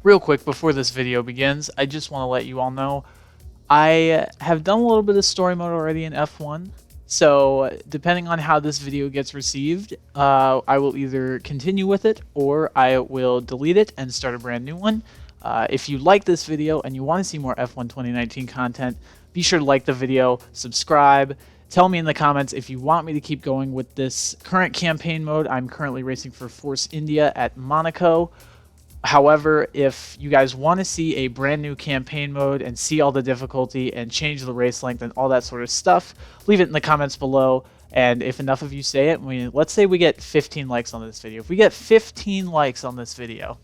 Real quick, before this video begins, I just want to let you all know I have done a little bit of story mode already in F1, so depending on how this video gets received, I will either continue with it or I will delete it and start a brand new one. If you like this video and you want to see more F1 2019 content, be sure to like the video, subscribe, tell me in the comments if you want me to keep going with this current campaign mode. I'm currently racing for Force India at Monaco. However, if you guys want to see a brand new campaign mode and see all the difficulty and change the race length and all that sort of stuff, leave it in the comments below. And if enough of you say it, let's say we get 15 likes on this video. If we get 15 likes on this video,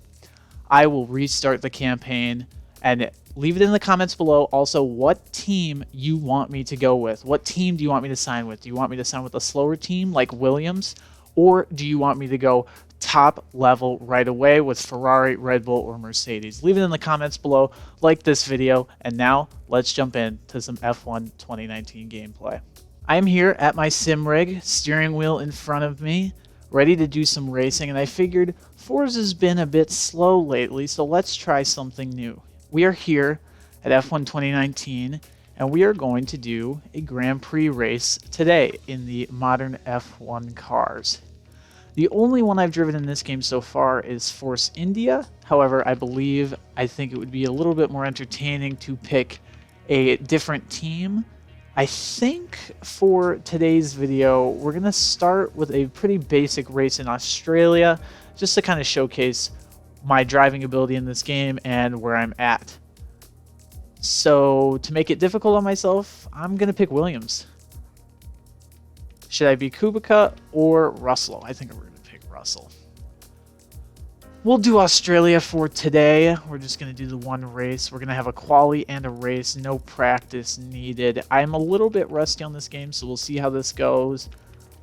I will restart the campaign, and leave it in the comments below also what team you want me to go with. What team do you want me to sign with? Do you want me to sign with a slower team like Williams, or do you want me to go top level right away with Ferrari, Red Bull, or Mercedes? Leave it in the comments below, like this video, and now let's jump into some F1 2019 gameplay. I'm here at my sim rig, steering wheel in front of me, ready to do some racing, and I figured Forza's been a bit slow lately, so let's try something new. We are here at F1 2019, and we are going to do a Grand Prix race today in the modern F1 cars. The only one I've driven in this game so far is Force India. However, I think it would be a little bit more entertaining to pick a different team. I think for today's video, we're going to start with a pretty basic race in Australia, just to kind of showcase my driving ability in this game and where I'm at. So to make it difficult on myself, I'm going to pick Williams. Should I be Kubica or Russell? I think we're going to pick Russell. We'll do Australia for today. We're just going to do the one race. We're going to have a quali and a race. No practice needed. I'm a little bit rusty on this game, so we'll see how this goes.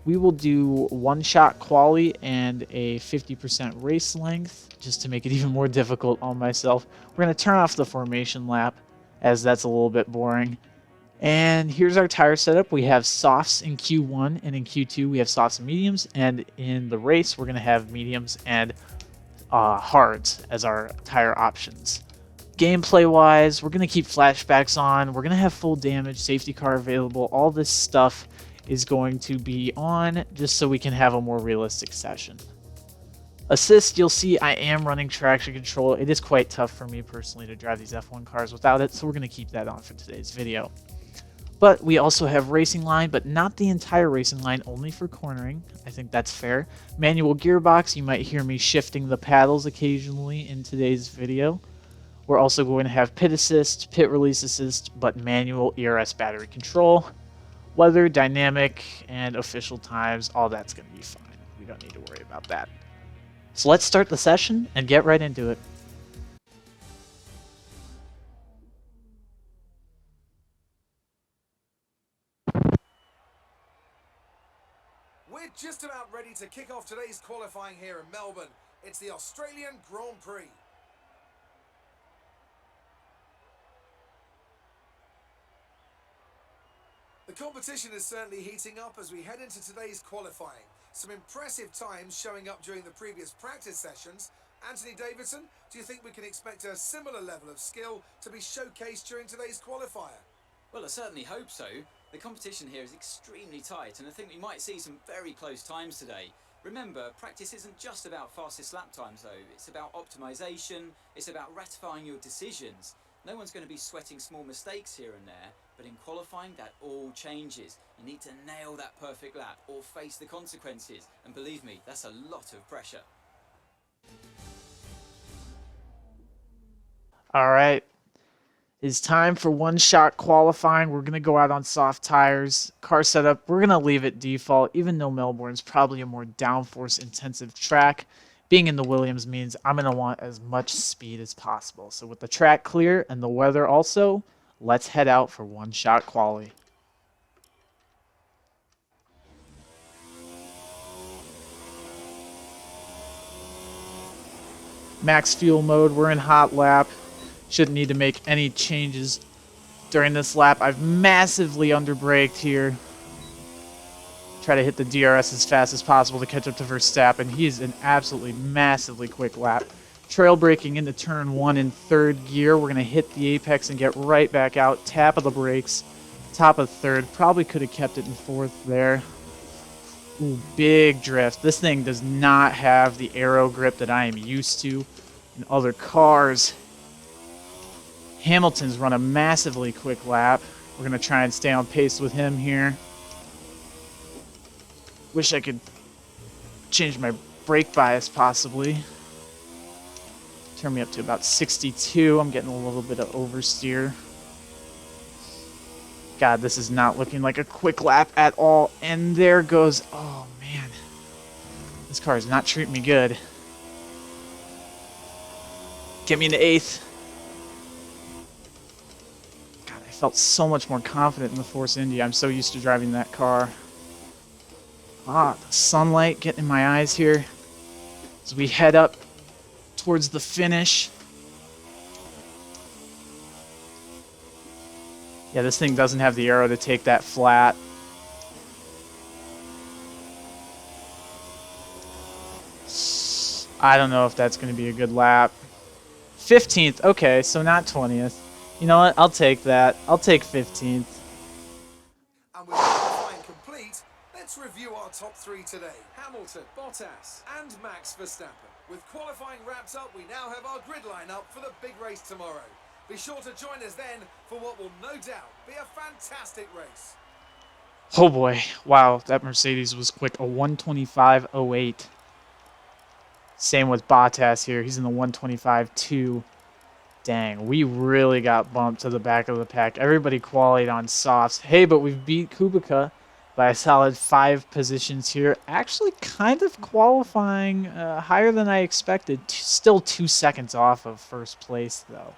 We will do one-shot quali and a 50% race length, just to make it even more difficult on myself. We're going to turn off the formation lap, as that's a little bit boring. And here's our tire setup. We have softs in Q1, and in Q2 we have softs and mediums, and in the race we're going to have mediums and hards as our tire options. Gameplay wise, we're going to keep flashbacks on, we're going to have full damage, safety car available, all this stuff is going to be on just so we can have a more realistic session. Assist, you'll see I am running traction control. It is quite tough for me personally to drive these F1 cars without it, so we're going to keep that on for today's video. But we also have racing line, but not the entire racing line, only for cornering. I think that's fair. Manual gearbox, you might hear me shifting the paddles occasionally in today's video. We're also going to have pit assist, pit release assist, but manual ERS battery control. Weather, dynamic, and official times, all that's going to be fine. We don't need to worry about that. So let's start the session and get right into it. We're just about ready to kick off today's qualifying here in Melbourne. It's the Australian Grand Prix. The competition is certainly heating up as we head into today's qualifying. Some impressive times showing up during the previous practice sessions. Anthony Davidson, do you think we can expect a similar level of skill to be showcased during today's qualifier? Well, I certainly hope so. The competition here is extremely tight, and I think we might see some very close times today. Remember, practice isn't just about fastest lap times though, it's about optimization, it's about ratifying your decisions. No one's going to be sweating small mistakes here and there, but in qualifying that all changes. You need to nail that perfect lap or face the consequences, and believe me, that's a lot of pressure. Alright, it's time for one-shot qualifying. We're going to go out on soft tires. Car setup, we're going to leave it default, even though Melbourne's probably a more downforce intensive track. Being in the Williams means I'm going to want as much speed as possible. So with the track clear and the weather also, let's head out for one-shot quali. Max fuel mode, we're in hot lap. Shouldn't need to make any changes during this lap. I've massively underbraked here. Try to hit the DRS as fast as possible to catch up to Verstappen. He is an absolutely massively quick lap. Trail braking into turn 1 in 3rd gear. We're going to hit the apex and get right back out. Tap of the brakes. Top of 3rd. Probably could have kept it in 4th there. Ooh, big drift. This thing does not have the aero grip that I am used to in other cars. Hamilton's run a massively quick lap. We're going to try and stay on pace with him here. Wish I could change my brake bias possibly. Turn me up to about 62. I'm getting a little bit of oversteer. God, this is not looking like a quick lap at all. And there goes... Oh, man. This car is not treating me good. Get me into 8th. God, I felt so much more confident in the Force India. I'm so used to driving that car. Ah, the sunlight getting in my eyes here as we head up towards the finish. Yeah, this thing doesn't have the aero to take that flat. I don't know if that's going to be a good lap. 15th, okay, so not 20th. You know what? I'll take that. I'll take 15th. And with qualifying complete, let's review our top 3 today. Hamilton, Bottas, and Max Verstappen. With qualifying wrapped up, we now have our grid lineup for the big race tomorrow. Be sure to join us then for what will no doubt be a fantastic race. Oh boy, wow, that Mercedes was quick. A 125.08. Same with Bottas here. He's in the 125.2. Dang, we really got bumped to the back of the pack. Everybody qualified on softs. Hey, but we've beat Kubica by a solid 5 positions here. Actually kind of qualifying higher than I expected. Still 2 seconds off of first place, though.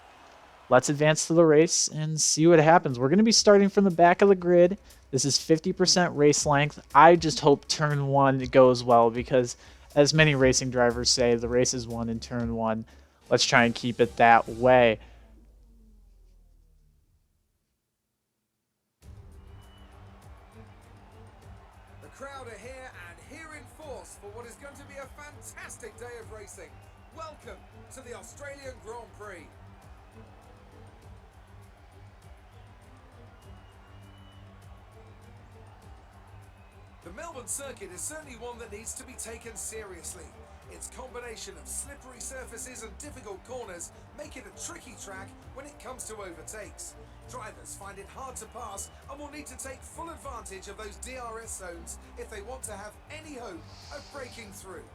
Let's advance to the race and see what happens. We're going to be starting from the back of the grid. This is 50% race length. I just hope turn 1 goes well because, as many racing drivers say, the race is won in turn 1. Let's try and keep it that way. The crowd are here and here in force for what is going to be a fantastic day of racing. Welcome to the Australian Grand Prix. The Melbourne circuit is certainly one that needs to be taken seriously. Its combination of slippery surfaces and difficult corners make it a tricky track when it comes to overtakes. Drivers find it hard to pass and will need to take full advantage of those DRS zones if they want to have any hope of breaking through.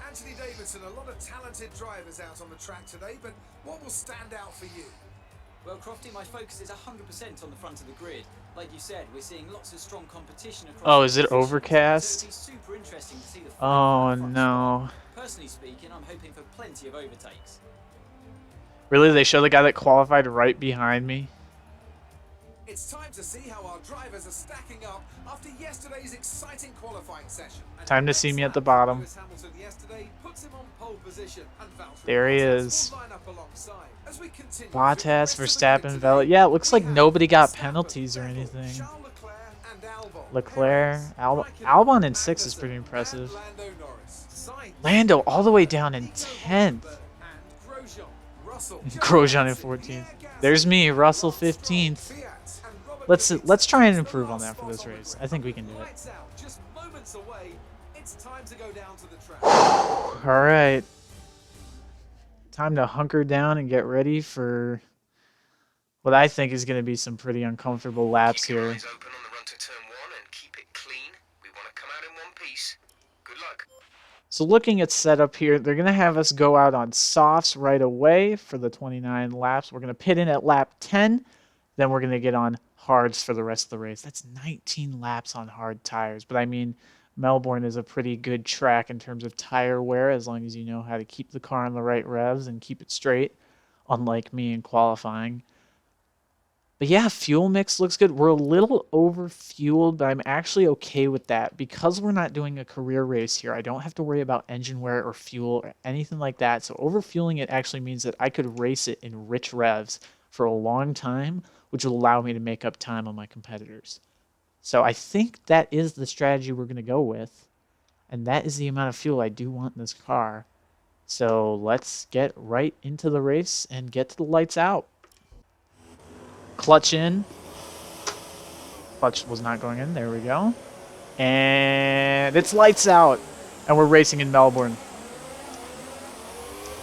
Anthony Davidson, a lot of talented drivers out on the track today, but what will stand out for you? Well, Crofty, my focus is 100% on the front of the grid. Like you said, we're seeing lots of strong competition across. Oh, is it overcast? So it'll be super interesting to see the Oh no. Personally speaking, I'm hoping for plenty of overtakes. Really? They show the guy that qualified right behind me? It's time to see how our drivers are stacking up after yesterday's exciting qualifying session. And Time to see me at the bottom. Lewis Hamilton yesterday puts him on pole position, and Valtteri There he Bottas is. will line up alongside. As we continue through the Bottas, rest of the Verstappen, grid Vettel. today, Yeah, it looks like we have nobody got Verstappen, penalties or Vettel, anything. Charles Leclerc, and Albon. Leclerc, Perez, Raikkonen, Albon in 6 is Magnussen, pretty impressive. and Lando Norris. Sainz, Lando all the way down in Nico 10th. Rosberg, and Grosjean. Russell, Grosjean in Giovinazzi, 14th. Pierre Gasly, There's me, Russell Lance Stroll, 15th. Fiat, and Robert Let's Kubica try and takes the improve on last that for this spot on the race. grid. I think we can do it. Lights out, just moments away. It's time to go down to the track. All right. Time to hunker down and get ready for what I think is going to be some pretty uncomfortable laps Keep your here. eyes open on the run to turn 1 and keep it clean. We want to come out in one piece. Good luck. So looking at setup here, they're going to have us go out on softs right away for the 29 laps. We're going to pit in at lap 10. Then we're going to get on hards for the rest of the race. That's 19 laps on hard tires. But I mean, Melbourne is a pretty good track in terms of tire wear as long as you know how to keep the car on the right revs and keep it straight, unlike me in qualifying. But yeah, fuel mix looks good. We're a little over-fueled, but I'm actually okay with that. Because we're not doing a career race here, I don't have to worry about engine wear or fuel or anything like that. So over-fueling it actually means that I could race it in rich revs for a long time, which will allow me to make up time on my competitors. So I think that is the strategy we're going to go with. And that is the amount of fuel I do want in this car. So let's get right into the race and get to the lights out. Clutch in. Clutch was not going in. There we go. And it's lights out. And we're racing in Melbourne.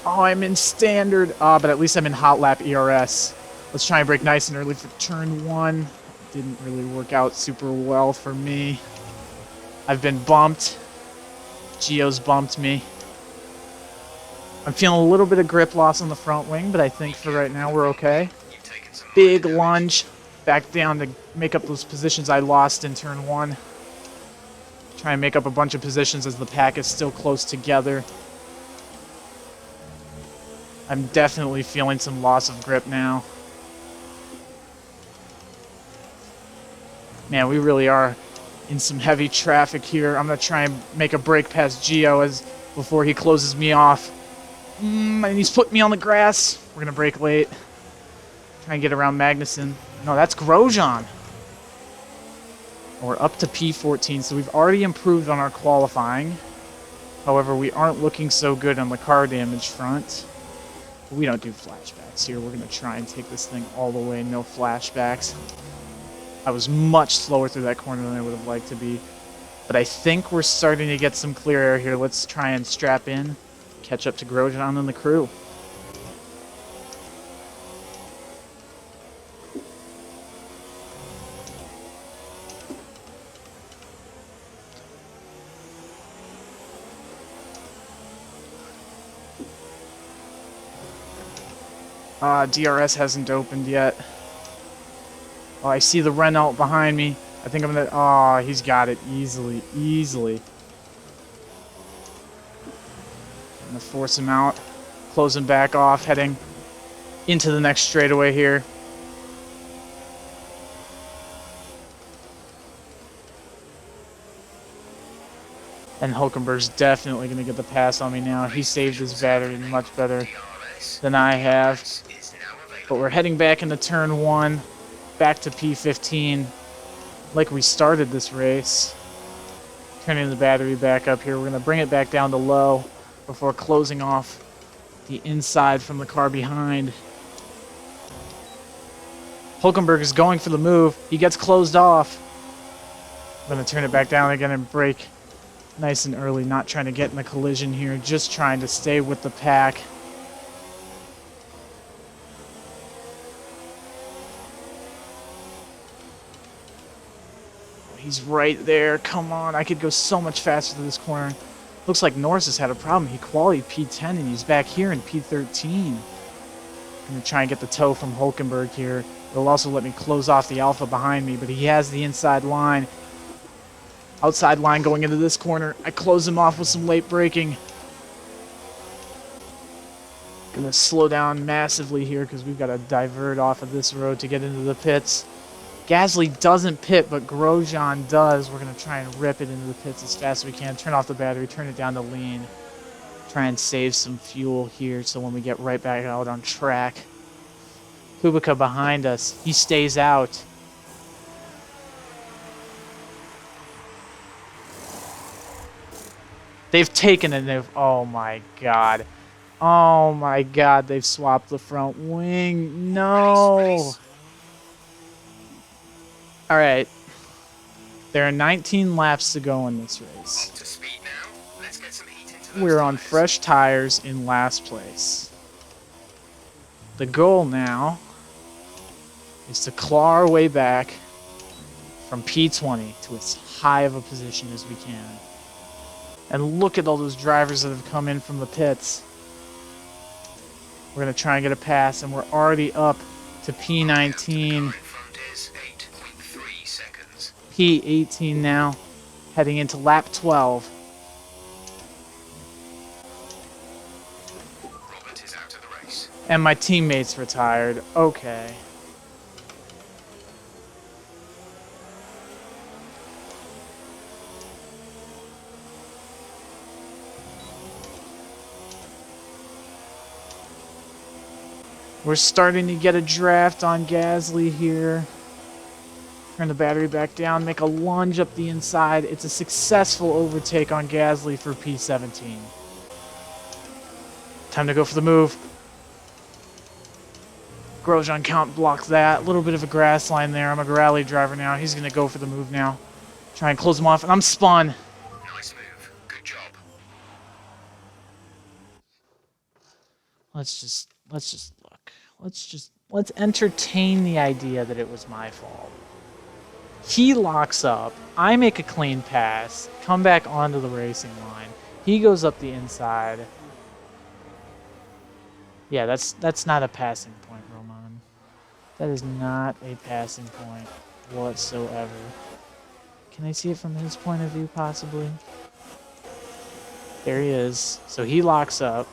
Oh, I'm in standard. But at least I'm in hot lap ERS. Let's try and brake nice and early for turn 1. Didn't really work out super well for me. I've been bumped. Gio's bumped me. I'm feeling a little bit of grip loss on the front wing, but I think for right now we're okay. Big lunge back down to make up those positions I lost in turn 1. Try and make up a bunch of positions as the pack is still close together. I'm definitely feeling some loss of grip now. Man, we really are in some heavy traffic here. I'm going to try and make a break past Gio before he closes me off. And he's putting me on the grass. We're going to brake late. Try and get around Magnussen. No, that's Grosjean. We're up to P14, so we've already improved on our qualifying. However, we aren't looking so good on the car damage front. We don't do flashbacks here. We're going to try and take this thing all the way, no flashbacks. I was much slower through that corner than I would have liked to be. But I think we're starting to get some clear air here. Let's try and strap in, catch up to Grosjean and the crew. DRS hasn't opened yet. Oh, I see the Renault behind me. I think I'm gonna... Oh, he's got it easily, easily. I'm gonna force him out. Close him back off, heading into the next straightaway here. And Hulkenberg's definitely gonna get the pass on me now. He saved his battery much better than I have. But we're heading back into turn 1. Back to P15, like we started this race. Turning the battery back up here. We're going to bring it back down to low before closing off the inside from the car behind. Hulkenberg is going for the move. He gets closed off. I'm going to turn it back down again and brake nice and early. Not trying to get in a collision here. Just trying to stay with the pack. He's right there. Come on. I could go so much faster through this corner. Looks like Norris has had a problem. He qualified P10 and he's back here in P13. I'm going to try and get the toe from Hulkenberg here. It'll also let me close off the Alpha behind me, but he has the inside line. Outside line going into this corner. I close him off with some late braking. Going to slow down massively here because we've got to divert off of this road to get into the pits. Gasly doesn't pit, but Grosjean does. We're going to try and rip it into the pits as fast as we can. Turn off the battery, turn it down to lean. Try and save some fuel here so when we get right back out on track. Kubica behind us. He stays out. They've taken it and they've... Oh my god. Oh my god, they've swapped the front wing. No! Alright. There are 19 laps to go in this race. Up to speed now. Let's get some heat into those We're on tires. fresh tires in last place. The goal now is to claw our way back from P20 to as high of a position as we can. And look at all those drivers that have come in from the pits. We're going to try and get a pass, and we're already up to P19. P18 now, heading into lap 12. Robert is out of the race. And my teammates retired. Okay. We're starting to get a draft on Gasly here. Turn the battery back down, make a lunge up the inside. It's a successful overtake on Gasly for P17. Time to go for the move. Grosjean can't block that. A little bit of a grass line there. I'm a rally driver now. He's going to go for the move now. Try and close him off, and I'm spun. Nice move. Good job. Let's just look. Let's entertain the idea that it was my fault. He locks up. I make a clean pass. Come back onto the racing line. He goes up the inside. Yeah, that's not a passing point, Roman. That is not a passing point whatsoever. Can I see it from his point of view, possibly? There he is. So he locks up.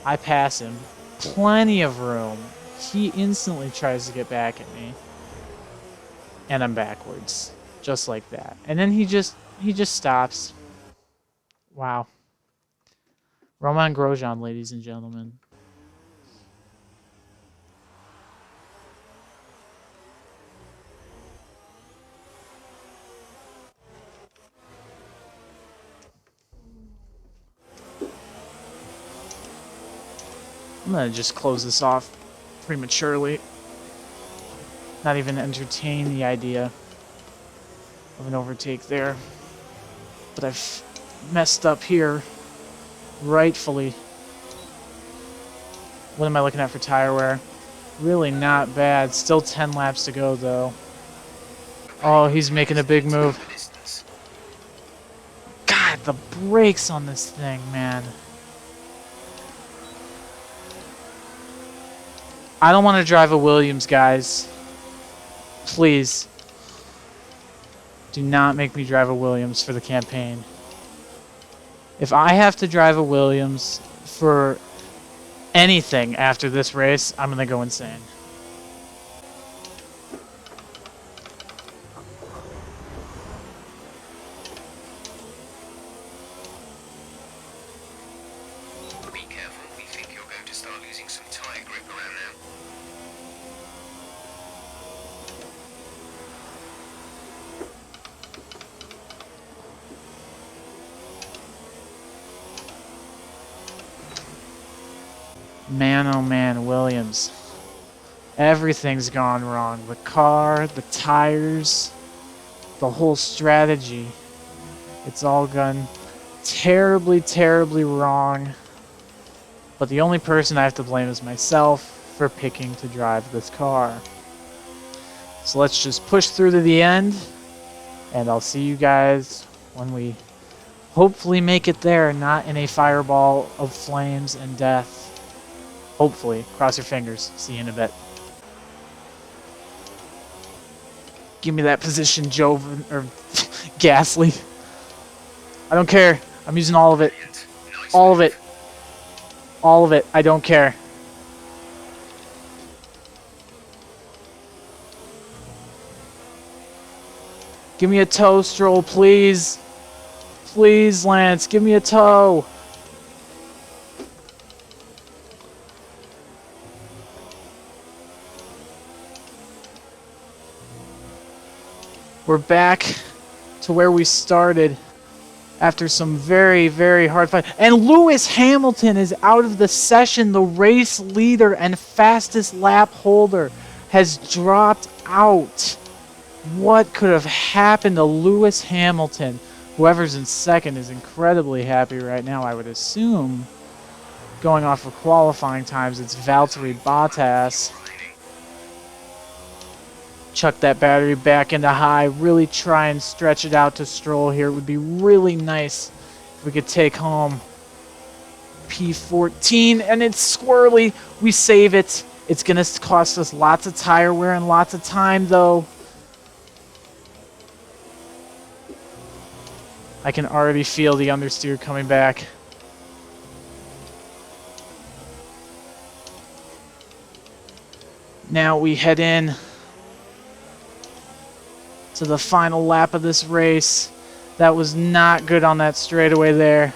I pass him. Plenty of room. He instantly tries to get back at me. And I'm backwards. Just like that. And then he just stops. Wow. Roman Grosjean, ladies and gentlemen. I'm gonna just close this off prematurely. Not even entertain the idea of an overtake there. But I've messed up here, rightfully. What am I looking at for tire wear? Really not bad. Still 10 laps to go, though. Oh, he's making a big move. God, the brakes on this thing, man. I don't want to drive a Williams, guys. Please. Do not make me drive a Williams for the campaign. If I have to drive a Williams for anything after this race, I'm going to go insane. Be careful. We think you're going to start losing some tire grip around now. Man, oh man, Williams. Everything's gone wrong. The car, the tires, the whole strategy. It's all gone terribly, terribly wrong. But the only person I have to blame is myself for picking to drive this car. So let's just push through to the end, and I'll see you guys when we hopefully make it there, not in a fireball of flames and death. Hopefully. Cross your fingers. See you in a bit. Give me that position, Joven, or Gasly. I don't care. I'm using all of it. Nice All of move. it. All of it. I don't care. Give me a tow, Stroll, please. Please, Lance, give me a tow. We're back to where we started after some very, very hard fight. And Lewis Hamilton is out of the session. The race leader and fastest lap holder has dropped out. What could have happened to Lewis Hamilton? Whoever's in second is incredibly happy right now, I would assume. Going off of qualifying times, it's Valtteri Bottas. Chuck that battery back into high, really try and stretch it out to Stroll here. It would be really nice if we could take home P14, and it's squirrely. We save it. It's going to cost us lots of tire wear and lots of time, though. I can already feel the understeer coming back. Now we head in to the final lap of this race. That was not good on that straightaway there.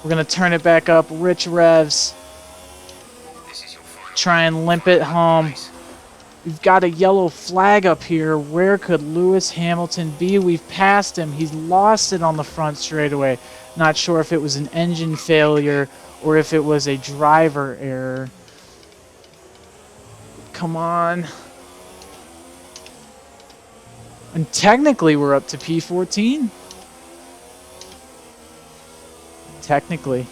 We're going to turn it back up. Rich revs. This is your final Try and limp it home. We've got a yellow flag up here. Where could Lewis Hamilton be? We've passed him. He's lost it on the front straightaway. Not sure if it was an engine failure or if it was a driver error. Come on. And technically we're up to P14. Technically.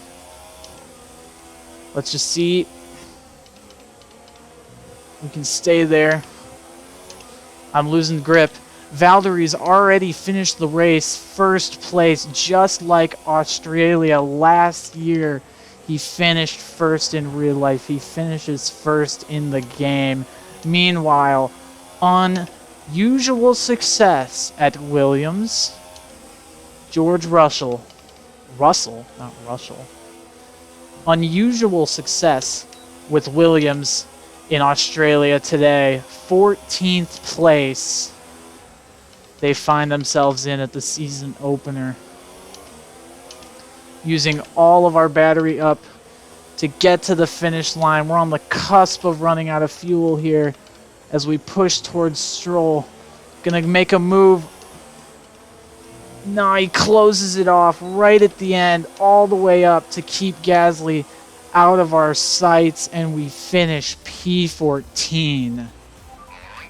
Let's just see. We can stay there. I'm losing grip. Valtteri's already finished the race first place, just like Australia last year. He finished first in real life. He finishes first in the game. Meanwhile, unusual success at Williams. George Russell. Russell, not Russell. Unusual success with Williams in Australia today. 14th place they find themselves in at the season opener. Using all of our battery up to get to the finish line. We're on the cusp of running out of fuel here as we push towards Stroll. Gonna make a move. No, he closes it off right at the end, all the way up to keep Gasly out of our sights, and we finish P14. Alright,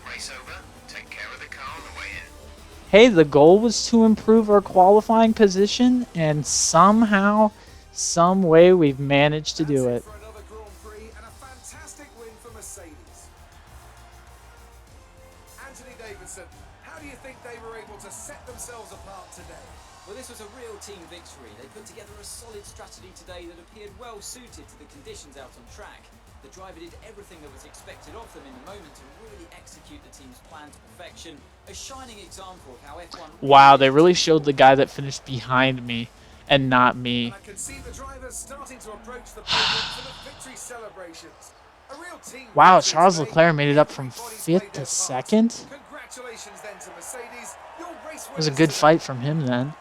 race over. Take care of the car on the way in. Hey, the goal was to improve our qualifying position, and somehow, some way, we've managed to do it. For another Grand Prix and a fantastic win for Mercedes. Anthony Davidson, how do you think they were able to set themselves apart today? Well, this was a real team victory. They put together a solid strategy today that appeared well suited to the conditions out on track. The driver did everything that was expected of them in the moment to really execute the team's plan to perfection. A shining example of how F1... Wow, they really showed the guy that finished behind me and not me. And I can see the drivers starting to approach the podium for the victory celebrations. A real team Wow, victory Charles today. Leclerc made it up from Everybody's 5th played to their part. 2nd. Congratulations then to Mercedes. Your race It was a winners good today. fight from him then.